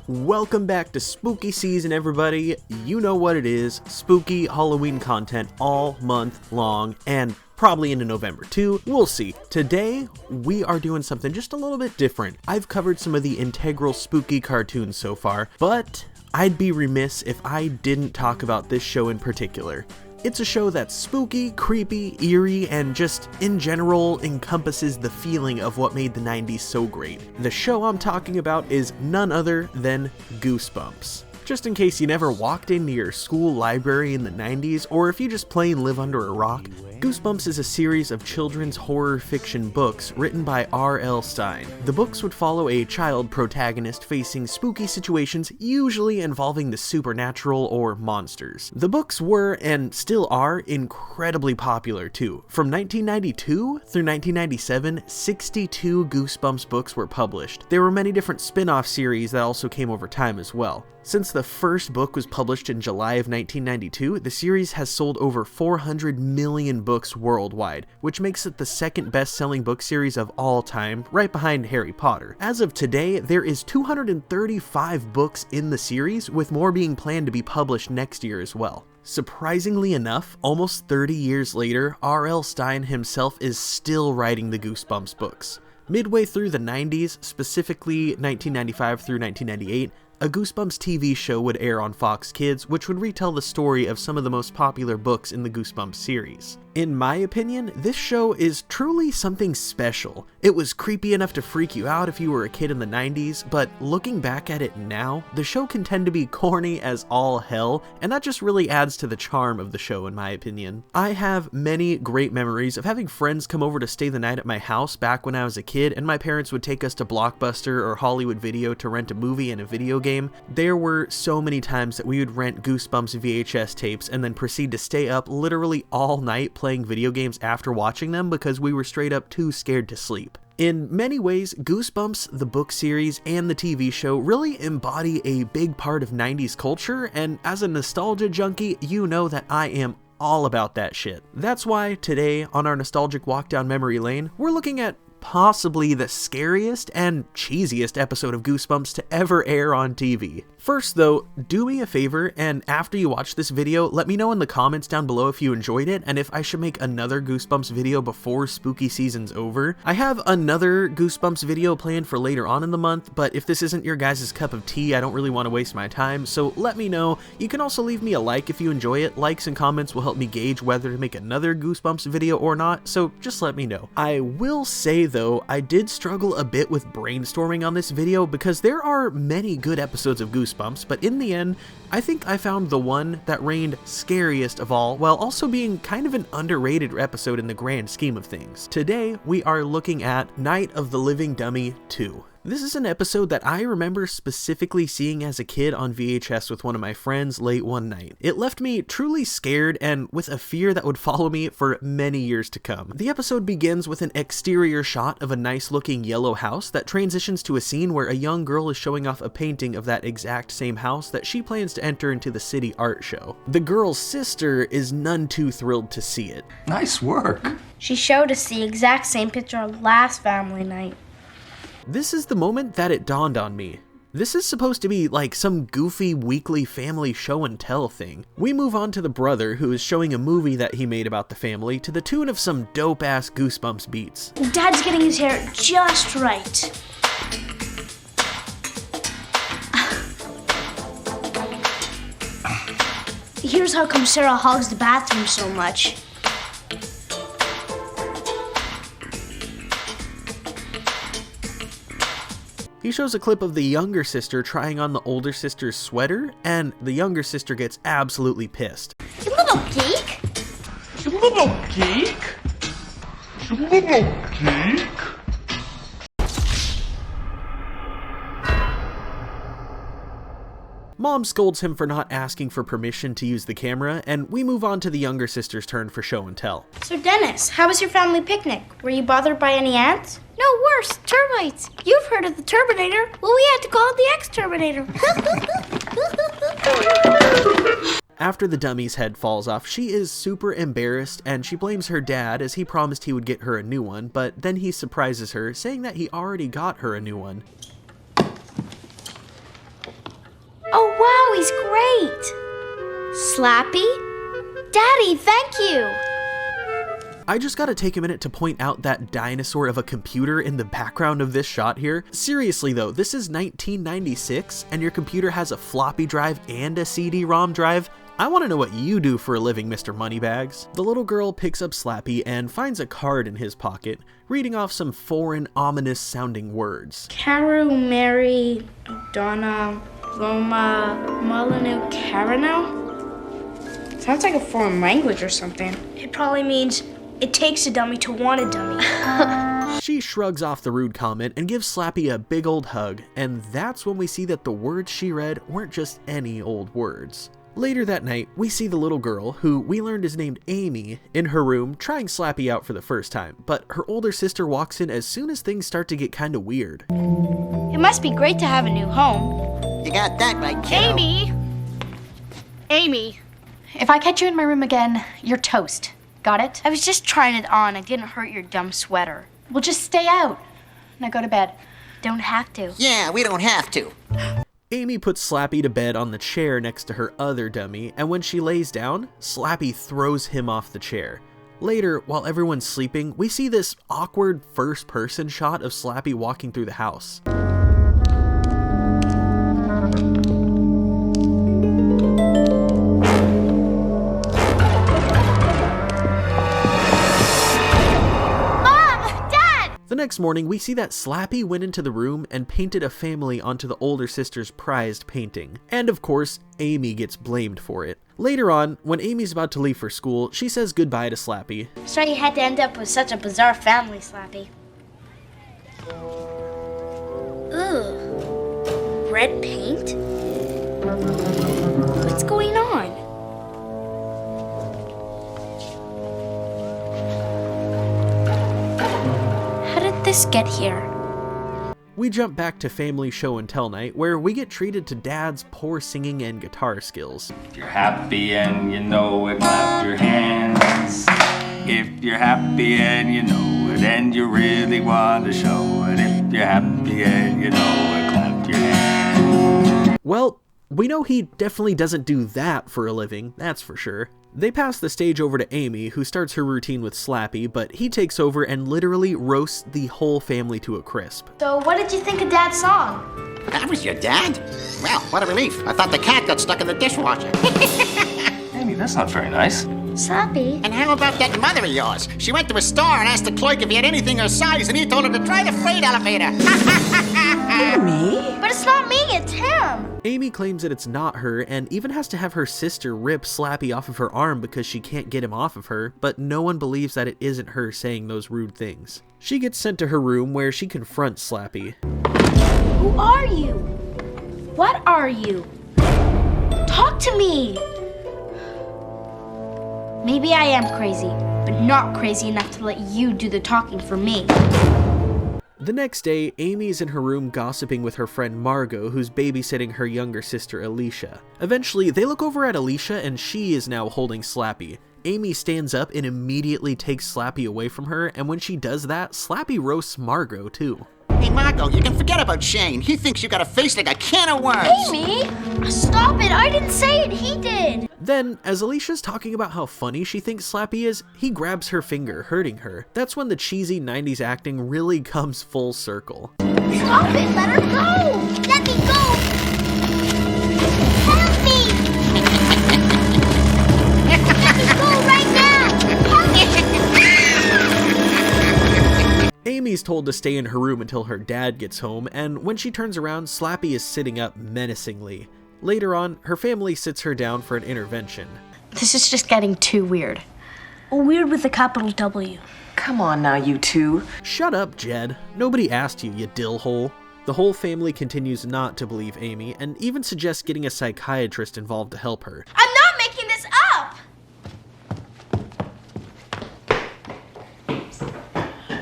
Welcome back to spooky season, everybody. You know what it is, spooky Halloween content all month long, and probably into November too, we'll see. Today, we are doing something just a little bit different. I've covered some of the integral spooky cartoons so far, but I'd be remiss if I didn't talk about this show in particular. It's a show that's spooky, creepy, eerie, and just, in general, encompasses the feeling of what made the 90s so great. The show I'm talking about is none other than Goosebumps. Just in case you never walked into your school library in the 90s, or if you just plain live under a rock, Goosebumps is a series of children's horror fiction books written by R.L. Stine. The books would follow a child protagonist facing spooky situations, usually involving the supernatural or monsters. The books were, and still are, incredibly popular too. From 1992 through 1997, 62 Goosebumps books were published. There were many different spin-off series that also came over time as well. Since the first book was published in July of 1992, the series has sold over 400 million books worldwide, which makes it the second best-selling book series of all time, right behind Harry Potter. As of today, there is 235 books in the series, with more being planned to be published next year as well. Surprisingly enough, almost 30 years later, R.L. Stine himself is still writing the Goosebumps books. Midway through the 90s, specifically 1995 through 1998, a Goosebumps TV show would air on Fox Kids, which would retell the story of some of the most popular books in the Goosebumps series. In my opinion, this show is truly something special. It was creepy enough to freak you out if you were a kid in the 90s, but looking back at it now, the show can tend to be corny as all hell, and that just really adds to the charm of the show in my opinion. I have many great memories of having friends come over to stay the night at my house back when I was a kid, and my parents would take us to Blockbuster or Hollywood Video to rent a movie and a video game. There were so many times that we would rent Goosebumps VHS tapes and then proceed to stay up literally all night playing video games after watching them because we were straight up too scared to sleep. In many ways, Goosebumps, the book series, and the TV show really embody a big part of 90s culture, and as a nostalgia junkie, you know that I am all about that shit. That's why today, on our nostalgic walk down memory lane, we're looking at possibly the scariest and cheesiest episode of Goosebumps to ever air on TV. First though, do me a favor, and after you watch this video, let me know in the comments down below if you enjoyed it and if I should make another Goosebumps video before spooky season's over. I have another Goosebumps video planned for later on in the month, but if this isn't your guys' cup of tea, I don't really want to waste my time, so let me know. You can also leave me a like if you enjoy it. Likes and comments will help me gauge whether to make another Goosebumps video or not, so just let me know. I will say though, I did struggle a bit with brainstorming on this video because there are many good episodes of Goosebumps, but in the end, I think I found the one that reigned scariest of all, while also being kind of an underrated episode in the grand scheme of things. Today, we are looking at Night of the Living Dummy 2. This is an episode that I remember specifically seeing as a kid on VHS with one of my friends late one night. It left me truly scared and with a fear that would follow me for many years to come. The episode begins with an exterior shot of a nice looking yellow house that transitions to a scene where a young girl is showing off a painting of that exact same house that she plans to enter into the city art show. The girl's sister is none too thrilled to see it. Nice work. She showed us the exact same picture last family night. This is the moment that it dawned on me. This is supposed to be like some goofy weekly family show and tell thing. We move on to the brother who is showing a movie that he made about the family to the tune of some dope ass Goosebumps beats. Dad's getting his hair just right. Here's how come Sarah hogs the bathroom so much. He shows a clip of the younger sister trying on the older sister's sweater, and the younger sister gets absolutely pissed. You little geek! You little geek? You little geek? Mom scolds him for not asking for permission to use the camera, and we move on to the younger sister's turn for show and tell. So Dennis, how was your family picnic? Were you bothered by any ants? No, worse, termites. You've heard of the Terminator. Well, we had to call it the X-Terminator. After the dummy's head falls off, she is super embarrassed and she blames her dad as he promised he would get her a new one, but then he surprises her, saying that he already got her a new one. He's great. Slappy? Daddy, thank you. I just gotta take a minute to point out that dinosaur of a computer in the background of this shot here. Seriously though, this is 1996 and your computer has a floppy drive and a CD-ROM drive? I want to know what you do for a living, Mr. Moneybags. The little girl picks up Slappy and finds a card in his pocket, reading off some foreign, ominous-sounding words. Caru, Mary, Donna, Roma, Molyneux, Carano? Sounds like a foreign language or something. It probably means it takes a dummy to want a dummy. She shrugs off the rude comment and gives Slappy a big old hug, and that's when we see that the words she read weren't just any old words. Later that night, we see the little girl, who we learned is named Amy, in her room trying Slappy out for the first time, but her older sister walks in as soon as things start to get kinda weird. It must be great to have a new home. You got that right, kiddo. Amy, if I catch you in my room again, you're toast. Got it? I was just trying it on. I didn't hurt your dumb sweater. Well, just stay out. Now go to bed. Don't have to. Yeah, we don't have to. Amy puts Slappy to bed on the chair next to her other dummy, and when she lays down, Slappy throws him off the chair. Later, while everyone's sleeping, we see this awkward first-person shot of Slappy walking through the house. The next morning, we see that Slappy went into the room and painted a family onto the older sister's prized painting. And of course, Amy gets blamed for it. Later on, when Amy's about to leave for school, she says goodbye to Slappy. Sorry you had to end up with such a bizarre family, Slappy. Ugh. Red paint? What's going on? This get here? We jump back to family show and tell night, where we get treated to Dad's poor singing and guitar skills. If you're happy and you know it, clap your hands. If you're happy and you know it, and you really want to show it. If you're happy and you know it, clap your hands. Well, we know he definitely doesn't do that for a living, that's for sure. They pass the stage over to Amy, who starts her routine with Slappy, but he takes over and literally roasts the whole family to a crisp. So what did you think of Dad's song? That was your dad? Well, what a relief. I thought the cat got stuck in the dishwasher. Amy, that's not very nice. Slappy? And how about that mother of yours? She went to a store and asked the clerk if he had anything her size, and he told her to try the freight elevator. Me? But it's not me, it's him. Amy claims that it's not her, and even has to have her sister rip Slappy off of her arm because she can't get him off of her, but no one believes that it isn't her saying those rude things. She gets sent to her room where she confronts Slappy. Who are you? What are you? Talk to me! Maybe I am crazy, but not crazy enough to let you do the talking for me. The next day, Amy is in her room gossiping with her friend Margot, who's babysitting her younger sister Alicia. Eventually, they look over at Alicia and she is now holding Slappy. Amy stands up and immediately takes Slappy away from her, and when she does that, Slappy roasts Margot too. Hey, Marco, you can forget about Shane. He thinks you got a face like a can of worms. Amy! Stop it! I didn't say it, he did! Then, as Alicia's talking about how funny she thinks Slappy is, he grabs her finger, hurting her. That's when the cheesy 90s acting really comes full circle. Stop it! Let her go! Let me go! Help me! Let me go right now! Help me! Amy's told to stay in her room until her dad gets home, and when she turns around, Slappy is sitting up menacingly. Later on, her family sits her down for an intervention. This is just getting too weird. Weird with a capital W. Come on now, you two. Shut up, Jed. Nobody asked you, you dillhole. The whole family continues not to believe Amy, and even suggests getting a psychiatrist involved to help her. I'm not making this up!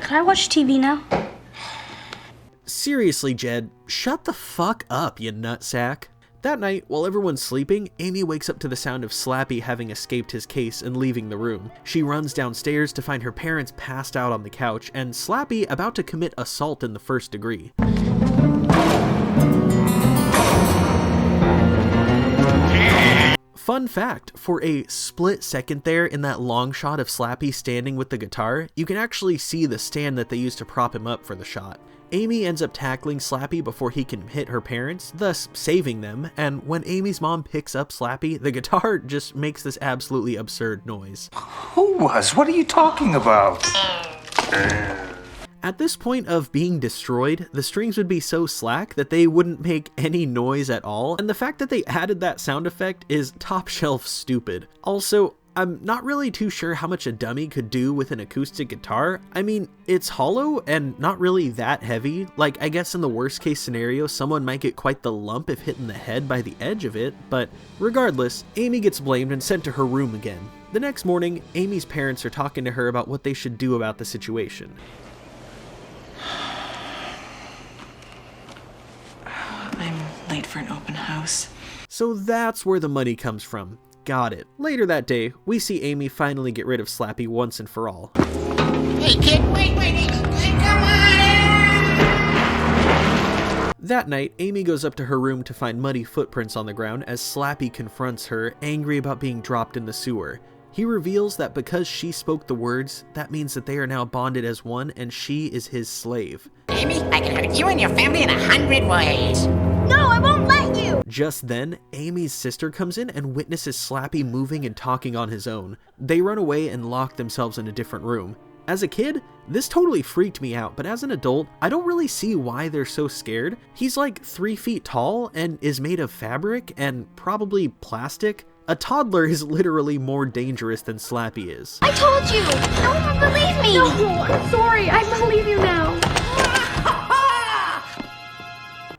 Can I watch TV now? Seriously, Jed, shut the fuck up, you nutsack. That night, while everyone's sleeping, Amy wakes up to the sound of Slappy having escaped his case and leaving the room. She runs downstairs to find her parents passed out on the couch, and Slappy about to commit assault in the first degree. Fun fact, for a split second there in that long shot of Slappy standing with the guitar, you can actually see the stand that they used to prop him up for the shot. Amy ends up tackling Slappy before he can hit her parents, thus saving them, and when Amy's mom picks up Slappy, the guitar just makes this absolutely absurd noise. Who was? What are you talking about? At this point of being destroyed, the strings would be so slack that they wouldn't make any noise at all, and the fact that they added that sound effect is top shelf stupid. Also, I'm not really too sure how much a dummy could do with an acoustic guitar. I mean, it's hollow and not really that heavy. Like, I guess in the worst case scenario, someone might get quite the lump if hit in the head by the edge of it, but regardless, Amy gets blamed and sent to her room again. The next morning, Amy's parents are talking to her about what they should do about the situation. I'm late for an open house. So that's where the money comes from. Got it. Later that day, we see Amy finally get rid of Slappy once and for all. Hey, kid, wait, come on! That night, Amy goes up to her room to find muddy footprints on the ground as Slappy confronts her, angry about being dropped in the sewer. He reveals that because she spoke the words, that means that they are now bonded as one and she is his slave. Amy, I can hurt you and your family in 100 ways. No, I won't let you! Just then, Amy's sister comes in and witnesses Slappy moving and talking on his own. They run away and lock themselves in a different room. As a kid, this totally freaked me out, but as an adult, I don't really see why they're so scared. He's like 3 feet tall and is made of fabric and probably plastic. A toddler is literally more dangerous than Slappy is. I told you! No one would believe me! No, I'm sorry. I believe you now.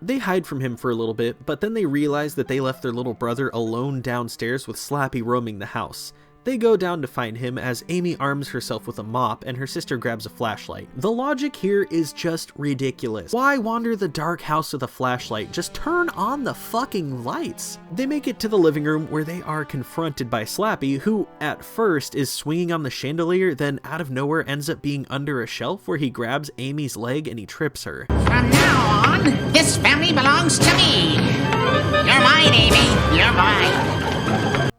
They hide from him for a little bit, but then they realize that they left their little brother alone downstairs with Slappy roaming the house. They go down to find him as Amy arms herself with a mop and her sister grabs a flashlight. The logic here is just ridiculous. Why wander the dark house with a flashlight? Just turn on the fucking lights. They make it to the living room where they are confronted by Slappy, who at first is swinging on the chandelier, then out of nowhere ends up being under a shelf where he grabs Amy's leg and he trips her. From now on, this family belongs to me. You're mine, Amy. You're mine.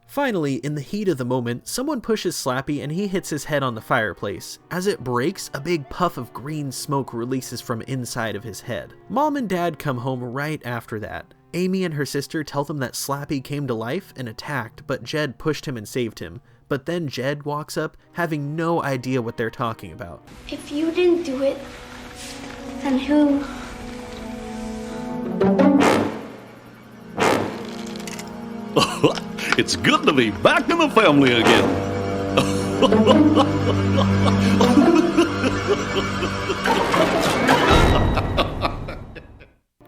Finally, in the heat of the moment, someone pushes Slappy and he hits his head on the fireplace. As it breaks, a big puff of green smoke releases from inside of his head. Mom and Dad come home right after that. Amy and her sister tell them that Slappy came to life and attacked, but Jed pushed him and saved him. But then Jed walks up, having no idea what they're talking about. If you didn't do it, then who? It's good to be back in the family again.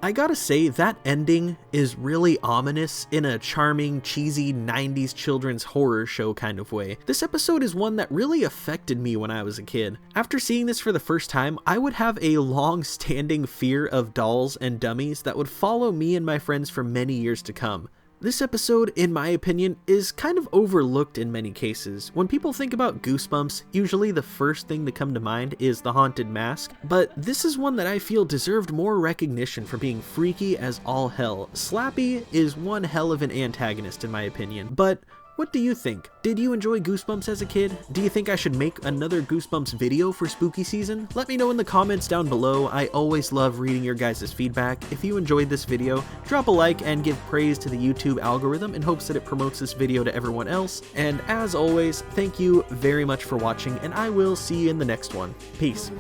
I gotta say, that ending is really ominous in a charming, cheesy 90s children's horror show kind of way. This episode is one that really affected me when I was a kid. After seeing this for the first time, I would have a long-standing fear of dolls and dummies that would follow me and my friends for many years to come. This episode, in my opinion, is kind of overlooked in many cases. When people think about Goosebumps, usually the first thing to come to mind is the haunted mask, but this is one that I feel deserved more recognition for being freaky as all hell. Slappy is one hell of an antagonist in my opinion, but what do you think? Did you enjoy Goosebumps as a kid? Do you think I should make another Goosebumps video for spooky season? Let me know in the comments down below. I always love reading your guys' feedback. If you enjoyed this video, drop a like and give praise to the YouTube algorithm in hopes that it promotes this video to everyone else. And as always, thank you very much for watching, and I will see you in the next one. Peace.